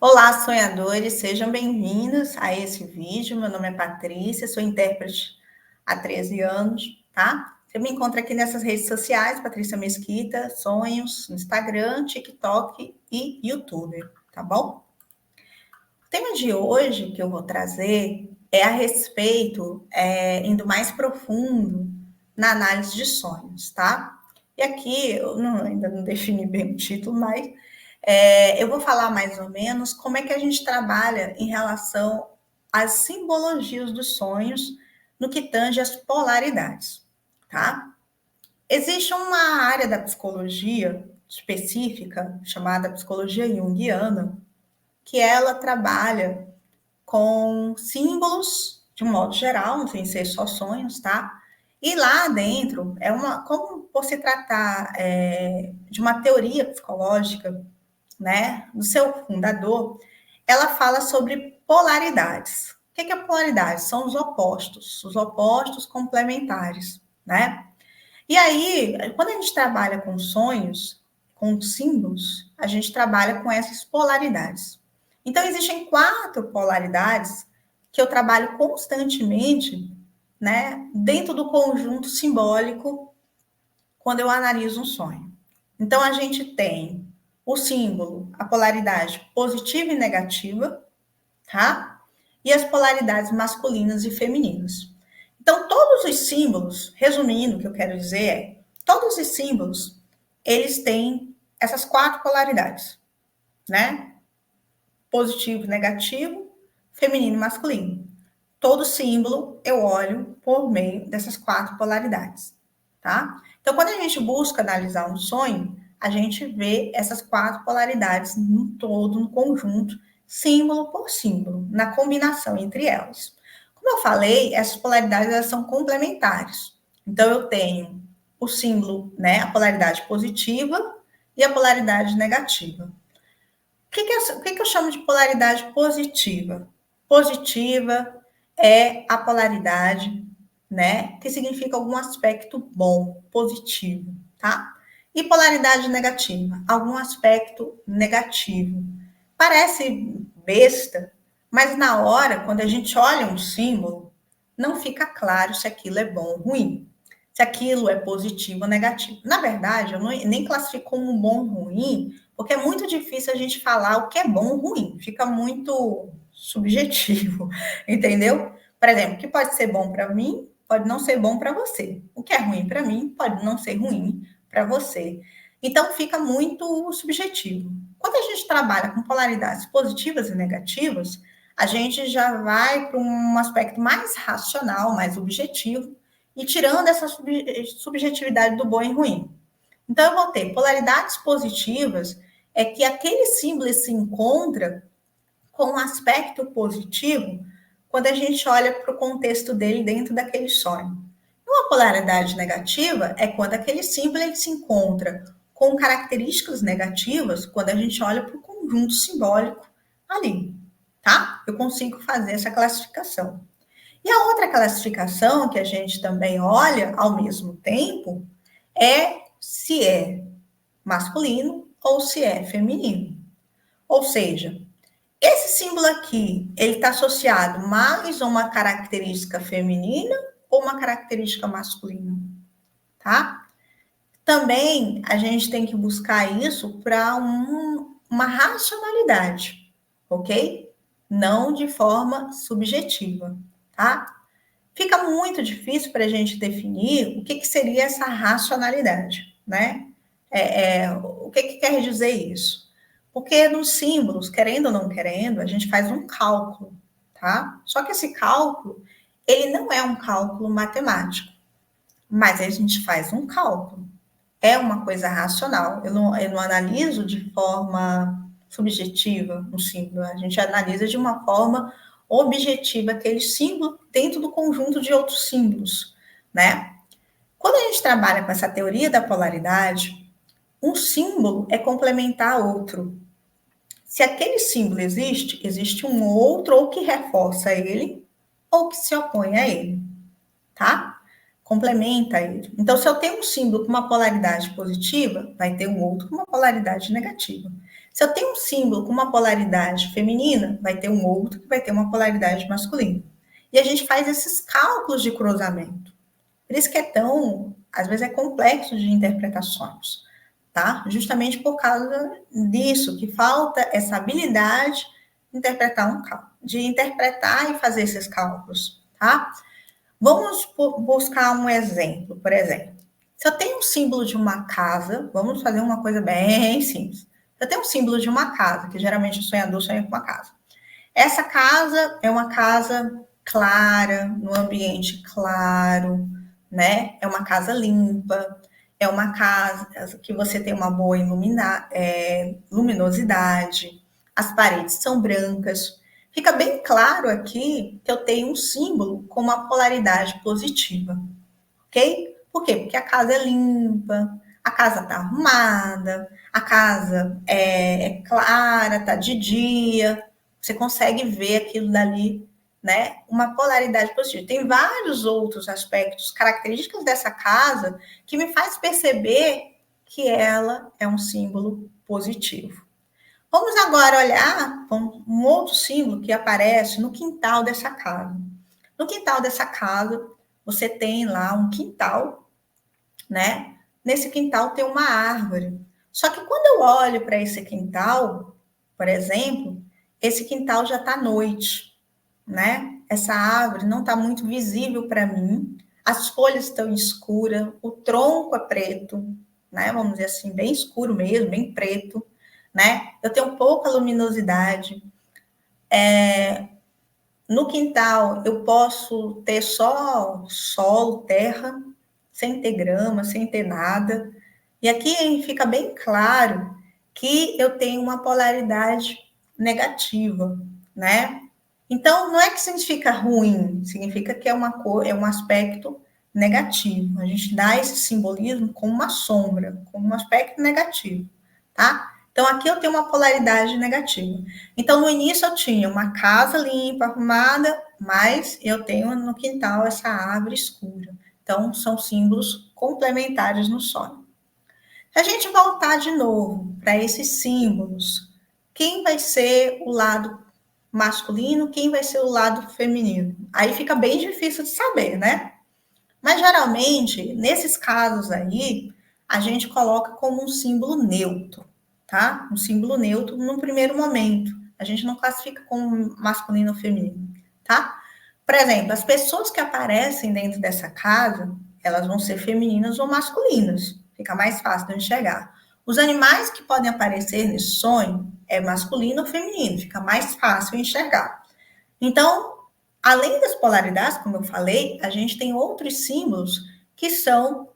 Olá, sonhadores, sejam bem-vindos a esse vídeo. Meu nome é Patrícia, sou intérprete há 13 anos, tá? Você me encontra aqui nessas redes sociais, Patrícia Mesquita, Sonhos, no Instagram, TikTok e YouTube, tá bom? O tema de hoje que eu vou trazer é a respeito, indo mais profundo na análise de sonhos, tá? E aqui, ainda não defini bem o título, mas eu vou falar mais ou menos como é que a gente trabalha em relação às simbologias dos sonhos no que tange às polaridades, tá? Existe uma área da psicologia específica, chamada psicologia junguiana, que ela trabalha com símbolos, de um modo geral, sem ser só sonhos, tá? E lá dentro, como por se tratar de uma teoria psicológica, né, do seu fundador, ela fala sobre polaridades. O que é polaridade? São os opostos complementares, né? E aí, quando a gente trabalha com sonhos, com símbolos, a gente trabalha com essas polaridades. Então, existem 4 polaridades que eu trabalho constantemente, né, dentro do conjunto simbólico, quando eu analiso um sonho. Então, a gente tem o símbolo, a polaridade positiva e negativa, tá? E as polaridades masculinas e femininas. Então, todos os símbolos, resumindo, o que eu quero dizer é, todos os símbolos, eles têm essas 4 polaridades, né? Positivo, negativo, feminino e masculino. Todo símbolo eu olho por meio dessas 4 polaridades, tá? Então, quando a gente busca analisar um sonho, a gente vê essas 4 polaridades no todo, no conjunto, símbolo por símbolo, na combinação entre elas. Como eu falei, essas polaridades elas são complementares. Então, eu tenho o símbolo, né, a polaridade positiva e a polaridade negativa. O que eu chamo de polaridade positiva? Positiva é a polaridade, né, que significa algum aspecto bom, positivo, tá? E polaridade negativa, algum aspecto negativo. Parece besta, mas na hora, quando a gente olha um símbolo, não fica claro se aquilo é bom ou ruim, se aquilo é positivo ou negativo. Na verdade, eu nem classifico como bom ou ruim, porque é muito difícil a gente falar o que é bom ou ruim, fica muito subjetivo, entendeu? Por exemplo, o que pode ser bom para mim, pode não ser bom para você. O que é ruim para mim, pode não ser ruim para você. Então, fica muito subjetivo. Quando a gente trabalha com polaridades positivas e negativas, a gente já vai para um aspecto mais racional, mais objetivo, e tirando essa subjetividade do bom e ruim. Então, eu vou ter polaridades positivas, é que aquele símbolo se encontra com um aspecto positivo quando a gente olha para o contexto dele dentro daquele sonho. Uma polaridade negativa é quando aquele símbolo ele se encontra com características negativas quando a gente olha para o conjunto simbólico ali, tá? Eu consigo fazer essa classificação. E a outra classificação que a gente também olha ao mesmo tempo é se é masculino ou se é feminino. Ou seja, esse símbolo aqui, ele está associado mais a uma característica feminina ou uma característica masculina, tá? Também a gente tem que buscar isso para uma racionalidade, ok? Não de forma subjetiva, tá? Fica muito difícil para a gente definir o que seria essa racionalidade, né? O que quer dizer isso? Porque nos símbolos, querendo ou não querendo, a gente faz um cálculo, tá? Só que esse cálculo, ele não é um cálculo matemático, mas a gente faz um cálculo. É uma coisa racional. Eu não analiso de forma subjetiva um símbolo, a gente analisa de uma forma objetiva aquele símbolo dentro do conjunto de outros símbolos, né? Quando a gente trabalha com essa teoria da polaridade, um símbolo é complementar a outro. Se aquele símbolo existe, existe um outro ou que reforça ele ou que se opõe a ele, tá? complementa ele. Então, se eu tenho um símbolo com uma polaridade positiva, vai ter um outro com uma polaridade negativa. Se eu tenho um símbolo com uma polaridade feminina, vai ter um outro que vai ter uma polaridade masculina. E a gente faz esses cálculos de cruzamento. Por isso que é tão, às vezes é complexo de interpretações, tá? Justamente por causa disso, que falta essa habilidade de interpretar e fazer esses cálculos, tá? Vamos buscar um exemplo, por exemplo. Se eu tenho um símbolo de uma casa, vamos fazer uma coisa bem simples. Eu tenho um símbolo de uma casa, que geralmente o sonhador sonha com uma casa. Essa casa é uma casa clara, no ambiente claro, né? É uma casa limpa, é uma casa que você tem uma boa luminosidade, as paredes são brancas. Fica bem claro aqui que eu tenho um símbolo com uma polaridade positiva, ok? Por quê? Porque a casa é limpa, a casa está arrumada, a casa é clara, está de dia, você consegue ver aquilo dali, né? Uma polaridade positiva. Tem vários outros aspectos, características dessa casa que me faz perceber que ela é um símbolo positivo. Vamos agora olhar um outro símbolo que aparece no quintal dessa casa. No quintal dessa casa, você tem lá um quintal, né? Nesse quintal tem uma árvore. Só que quando eu olho para esse quintal, por exemplo, esse quintal já está noite, né? Essa árvore não está muito visível para mim, as folhas estão escuras, o tronco é preto, né? Vamos dizer assim, bem escuro mesmo, bem preto, né? Eu tenho pouca luminosidade. No quintal, eu posso ter só solo, terra, sem ter grama, sem ter nada. E aqui fica bem claro que eu tenho uma polaridade negativa, né? Então, não é que significa ruim, significa que é um aspecto negativo. A gente dá esse simbolismo como uma sombra, como um aspecto negativo, tá? Então, aqui eu tenho uma polaridade negativa. Então, no início eu tinha uma casa limpa, arrumada, mas eu tenho no quintal essa árvore escura. Então, são símbolos complementares no sonho. Se a gente voltar de novo para esses símbolos, quem vai ser o lado masculino, quem vai ser o lado feminino? Aí fica bem difícil de saber, né? Mas geralmente, nesses casos aí, a gente coloca como um símbolo neutro, tá? Um símbolo neutro no primeiro momento. A gente não classifica como masculino ou feminino, tá? Por exemplo, as pessoas que aparecem dentro dessa casa, elas vão ser femininas ou masculinas. Fica mais fácil de enxergar. Os animais que podem aparecer nesse sonho é masculino ou feminino, fica mais fácil enxergar. Então, além das polaridades, como eu falei, a gente tem outros símbolos que são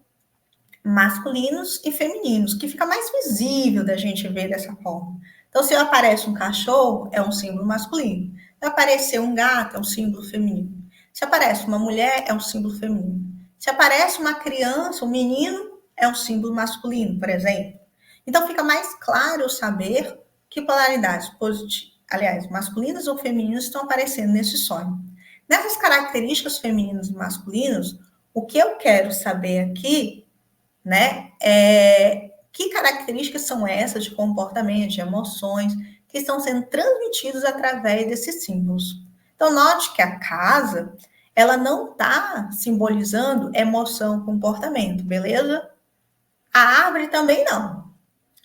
masculinos e femininos, que fica mais visível da gente ver dessa forma. Então, se aparece um cachorro, é um símbolo masculino. Se aparecer um gato, é um símbolo feminino. Se aparece uma mulher, é um símbolo feminino. Se aparece uma criança, um menino, é um símbolo masculino, por exemplo. Então, fica mais claro saber que polaridades positivas, aliás, masculinas ou femininas estão aparecendo nesse sonho. Nessas características femininas e masculinas, o que eu quero saber aqui, né, que características são essas de comportamento, de emoções, que estão sendo transmitidos através desses símbolos. Então, note que a casa, ela não está simbolizando emoção, comportamento, beleza? A árvore também não.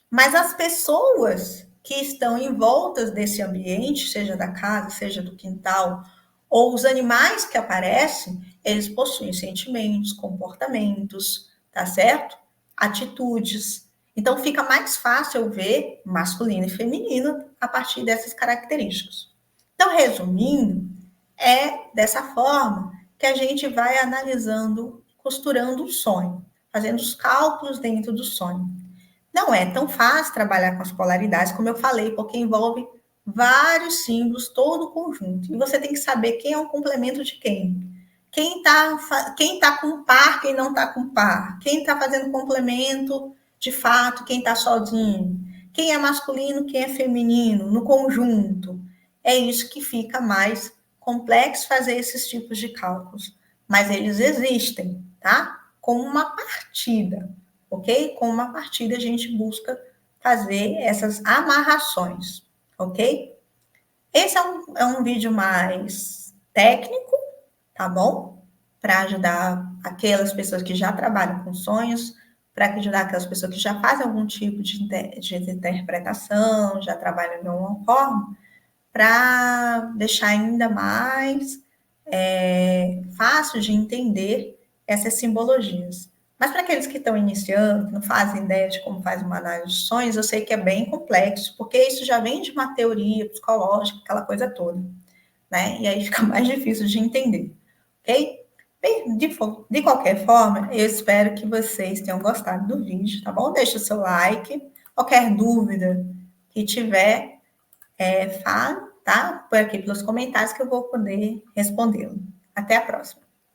Mas as pessoas que estão em volta desse ambiente, seja da casa, seja do quintal, ou os animais que aparecem, eles possuem sentimentos, comportamentos, tá certo? Atitudes. Então fica mais fácil eu ver masculino e feminino a partir dessas características. Então, resumindo, é dessa forma que a gente vai analisando, costurando o sonho, fazendo os cálculos dentro do sonho. Não é tão fácil trabalhar com as polaridades, como eu falei, porque envolve vários símbolos, todo o conjunto. E você tem que saber quem é o complemento de quem. Quem tá com par, quem não está com par. Quem está fazendo complemento, de fato, quem está sozinho. Quem é masculino, quem é feminino, no conjunto. É isso que fica mais complexo fazer esses tipos de cálculos. mas eles existem, tá? Com uma partida, ok? Com uma partida a gente busca fazer essas amarrações, ok? Esse é um vídeo mais técnico, tá bom? Para ajudar aquelas pessoas que já trabalham com sonhos, para ajudar aquelas pessoas que já fazem algum tipo de interpretação, já trabalham de alguma forma, para deixar ainda mais fácil de entender essas simbologias. Mas para aqueles que estão iniciando, que não fazem ideia de como faz uma análise de sonhos, eu sei que é bem complexo, porque isso já vem de uma teoria psicológica, aquela coisa toda, né? E aí fica mais difícil de entender, ok? Bem, de qualquer forma, eu espero que vocês tenham gostado do vídeo, tá bom? Deixa o seu like. Qualquer dúvida que tiver, fala, tá? Por aqui pelos comentários que eu vou poder respondê-lo. Até a próxima.